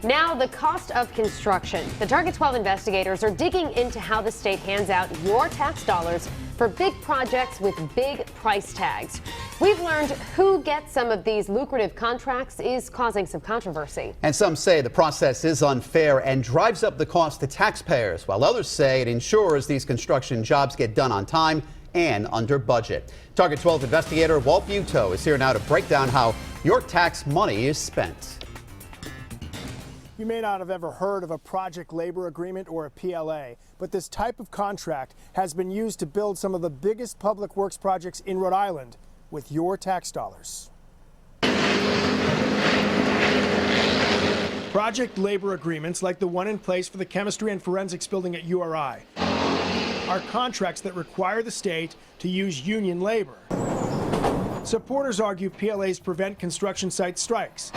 Now, the cost of construction. The Target 12 investigators are digging into how the state hands out your tax dollars for big projects with big price tags. We've learned who gets some of these lucrative contracts is causing some controversy. And some say the process is unfair and drives up the cost to taxpayers, while others say it ensures these construction jobs get done on time and under budget. Target 12 investigator Walt Buteau is here now to break down how your tax money is spent. You may not have ever heard of a project labor agreement or a PLA, but this type of contract has been used to build some of the biggest public works projects in Rhode Island with your tax dollars. Project labor agreements, like the one in place for the Chemistry and Forensics building at URI, are contracts that require the state to use union labor. Supporters argue PLAs prevent construction site strikes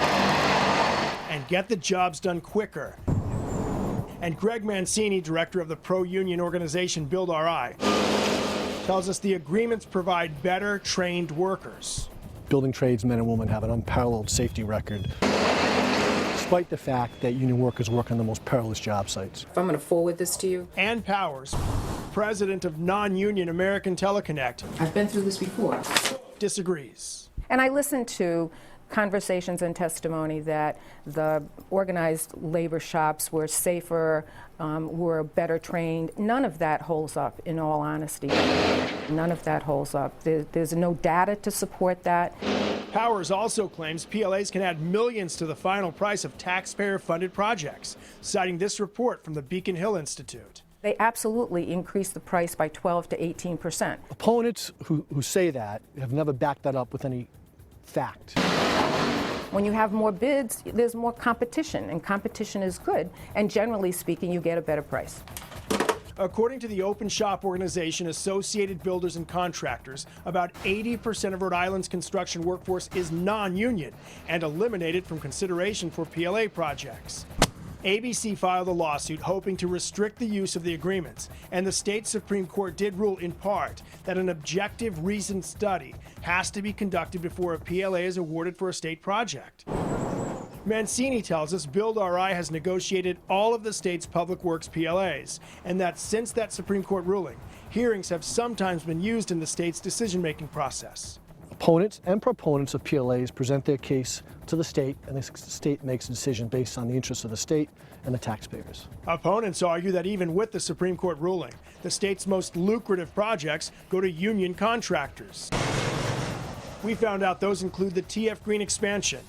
and get the jobs done quicker. And Greg Mancini, director of the pro-union organization Build RI, tells us the agreements provide better trained workers. Building trades men and women have an unparalleled safety record, despite the fact that union workers work on the most perilous job sites. I'm going to forward this to you. Ann Powers, president of non-union American Teleconnect, I've been through this before. disagrees. And I listened to conversations and testimony that the organized labor shops were safer, were better trained. None of that holds up, in all honesty. None of that holds up. There's no data to support that. Powers also claims PLAs can add millions to the final price of taxpayer-funded projects, citing this report from the Beacon Hill Institute. They absolutely increase the price by 12 to 18%. Opponents who say that have never backed that up with any fact. When you have more bids, there's more competition, and competition is good. And generally speaking, you get a better price. According to the open shop organization Associated Builders and Contractors, about 80% of Rhode Island's construction workforce is non-union and eliminated from consideration for PLA projects. ABC filed a lawsuit hoping to restrict the use of the agreements, and the state Supreme Court did rule in part that an objective, reasoned study has to be conducted before a PLA is awarded for a state project. Mancini tells us Build RI has negotiated all of the state's public works PLAs, and that since that Supreme Court ruling, hearings have sometimes been used in the state's decision-making process. Opponents and proponents of PLAs present their case to the state, and the state makes a decision based on the interests of the state and the taxpayers. Opponents argue that even with the Supreme Court ruling, the state's most lucrative projects go to union contractors. We found out those include the TF Green expansion,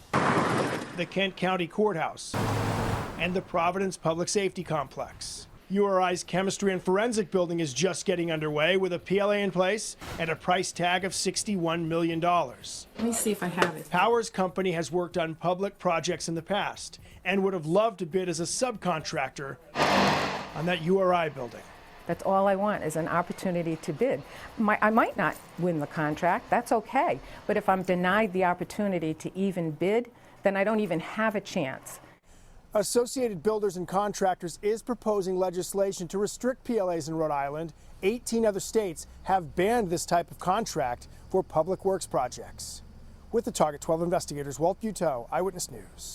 the Kent County Courthouse, and the Providence Public Safety Complex. URI's Chemistry and Forensic building is just getting underway with a PLA in place and a price tag of $61 million. Let me see if I have it. Powers' company has worked on public projects in the past and would have loved to bid as a subcontractor on that URI building. That's all I want, is an opportunity to bid. I might not win the contract, that's okay. But if I'm denied the opportunity to even bid, then I don't even have a chance. Associated Builders and Contractors is proposing legislation to restrict PLAs in Rhode Island. 18 other states have banned this type of contract for public works projects. With the Target 12 investigators, Walt Buteau, Eyewitness News.